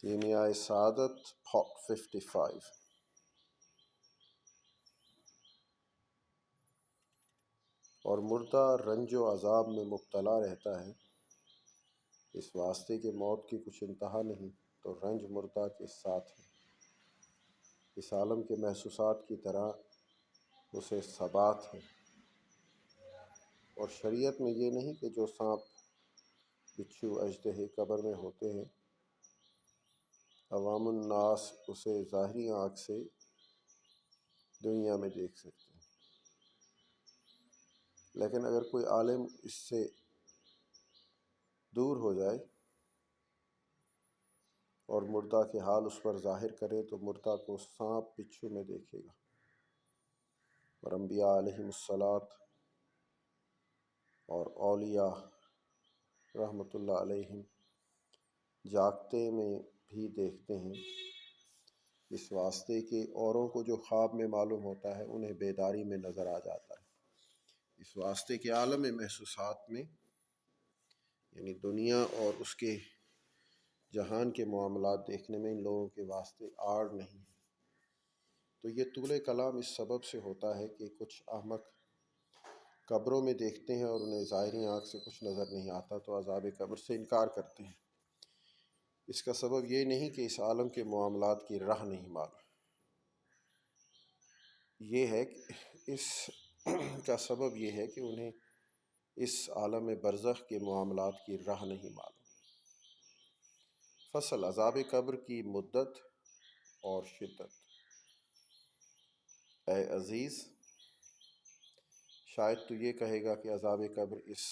کیمیائے سعادت پارٹ 55۔ اور مردہ رنج و عذاب میں مبتلا رہتا ہے، اس واسطے کہ موت کی کچھ انتہا نہیں، تو رنج مردہ کے ساتھ ہے۔ اس عالم کے محسوسات کی طرح اسے ثبات ہے۔ اور شریعت میں یہ نہیں کہ جو سانپ، بچھو، اژدہے قبر میں ہوتے ہیں، عوام الناس اسے ظاہری آنکھ سے دنیا میں دیکھ سکتے ہیں، لیکن اگر کوئی عالم اس سے دور ہو جائے اور مردہ کے حال اس پر ظاہر کرے تو مردہ کو سانپ بچھو میں دیکھے گا۔ اور انبیاء علیہم الصلاۃ اور اولیاء رحمۃ اللہ علیہم جاگتے میں بھی دیکھتے ہیں، اس واسطے کہ اوروں کو جو خواب میں معلوم ہوتا ہے انہیں بیداری میں نظر آ جاتا ہے۔ اس واسطے کہ عالم محسوسات میں، یعنی دنیا اور اس کے جہان کے معاملات دیکھنے میں ان لوگوں کے واسطے آڑ نہیں۔ تو یہ طول کلام اس سبب سے ہوتا ہے کہ کچھ احمق قبروں میں دیکھتے ہیں اور انہیں ظاہری آنکھ سے کچھ نظر نہیں آتا، تو عذاب قبر سے انکار کرتے ہیں۔ اس کا سبب یہ نہیں کہ اس عالم کے معاملات کی راہ نہیں معلوم، یہ ہے کہ اس کا سبب یہ ہے کہ انہیں اس عالم برزخ کے معاملات کی راہ نہیں معلوم۔ فصل عذاب قبر کی مدت اور شدت۔ اے عزیز، شاید تو یہ کہے گا کہ عذاب قبر اس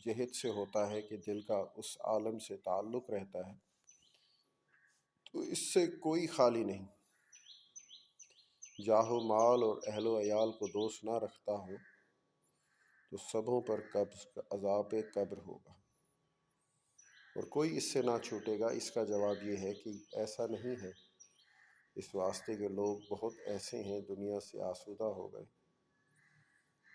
جہت سے ہوتا ہے کہ دل کا اس عالم سے تعلق رہتا ہے، تو اس سے کوئی خالی نہیں۔ جاہ و مال اور اہل و عیال کو دوست نہ رکھتا ہو تو سبوں پر عذاب قبر ہوگا، اور کوئی اس سے نہ چھوٹے گا۔ اس کا جواب یہ ہے کہ ایسا نہیں ہے، اس واسطے کہ لوگ بہت ایسے ہیں دنیا سے آسودہ ہو گئے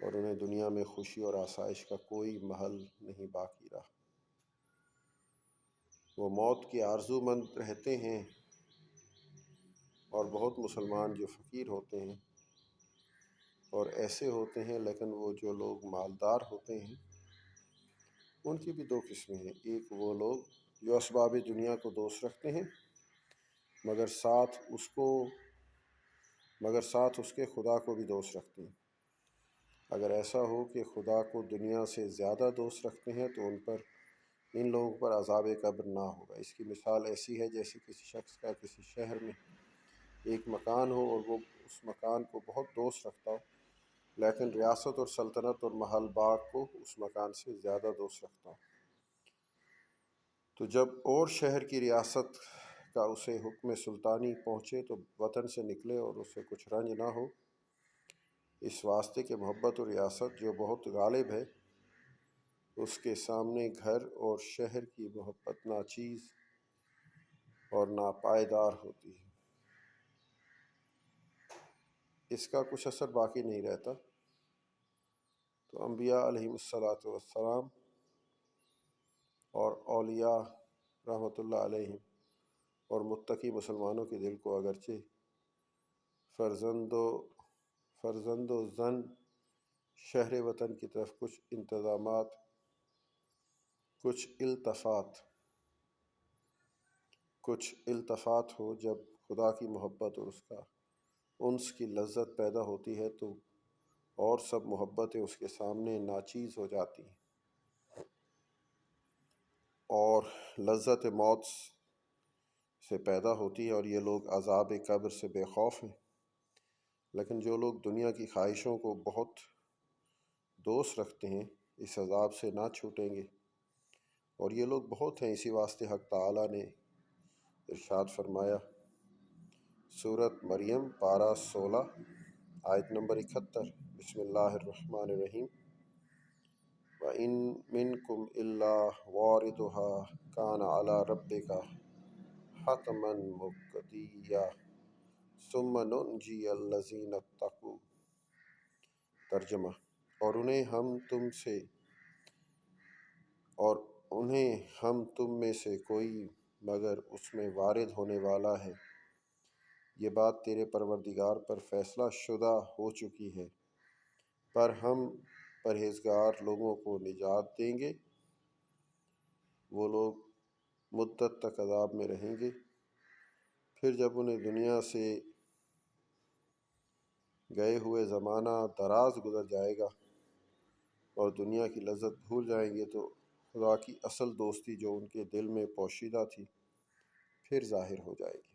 اور انہیں دنیا میں خوشی اور آسائش کا کوئی محل نہیں باقی رہا۔ وہ موت کی آرزو مند رہتے ہیں، اور بہت مسلمان جو فقیر ہوتے ہیں اور ایسے ہوتے ہیں، لیکن وہ جو لوگ مالدار ہوتے ہیں ان کی بھی دو قسمیں ہیں۔ ایک وہ لوگ جو اسباب دنیا کو دوست رکھتے ہیں مگر ساتھ اس کے خدا کو بھی دوست رکھتے ہیں۔ اگر ایسا ہو کہ خدا کو دنیا سے زیادہ دوست رکھتے ہیں تو ان لوگوں پر عذاب قبر نہ ہوگا۔ اس کی مثال ایسی ہے جیسے کسی شخص کا کسی شہر میں ایک مکان ہو اور وہ اس مکان کو بہت دوست رکھتا ہو، لیکن ریاست اور سلطنت اور محل باغ کو اس مکان سے زیادہ دوست رکھتا ہو۔ تو جب اور شہر کی ریاست کا اسے حکم سلطانی پہنچے تو وطن سے نکلے اور اسے کچھ رنج نہ ہو، اس واسطے کہ محبت اور ریاست جو بہت غالب ہے، اس کے سامنے گھر اور شہر کی محبت ناچیز اور ناپائیدار ہوتی ہے۔ اس کا کچھ اثر باقی نہیں رہتا۔ تو انبیاء علیہم الصلاۃ والسلام اور اولیاء رحمۃ اللہ علیہم اور متقی مسلمانوں کے دل کو اگرچہ فرزند و زن شہر وطن کی طرف کچھ انتظامات، کچھ التفات ہو، جب خدا کی محبت اور اس کا انس کی لذت پیدا ہوتی ہے تو اور سب محبتیں اس کے سامنے ناچیز ہو جاتی ہیں، اور لذت موت سے پیدا ہوتی ہے، اور یہ لوگ عذاب قبر سے بے خوف ہیں۔ لیکن جو لوگ دنیا کی خواہشوں کو بہت دوست رکھتے ہیں اس عذاب سے نہ چھوٹیں گے، اور یہ لوگ بہت ہیں۔ اسی واسطے حق تعالیٰ نے ارشاد فرمایا، سورۃ مریم پارہ 16 آیت نمبر 71، بسم اللہ الرحمن الرحیم، وَإِن مِّنكُمْ إِلَّا وَارِدُهَا كَانَ عَلَىٰ رَبِّكَ حَتْمًا مَّقْضِيًّا ثُمَّ نُنْجِيَ الَّذِينَ اتَّقُوا۔ ترجمہ: اور انہیں ہم تم میں سے کوئی مگر اس میں وارد ہونے والا ہے۔ یہ بات تیرے پروردگار پر فیصلہ شدہ ہو چکی ہے، پر ہم پرہیزگار لوگوں کو نجات دیں گے۔ وہ لوگ مدت تک عذاب میں رہیں گے، پھر جب انہیں دنیا سے گئے ہوئے زمانہ دراز گزر جائے گا اور دنیا کی لذت بھول جائیں گے تو خدا کی اصل دوستی جو ان کے دل میں پوشیدہ تھی پھر ظاہر ہو جائے گی۔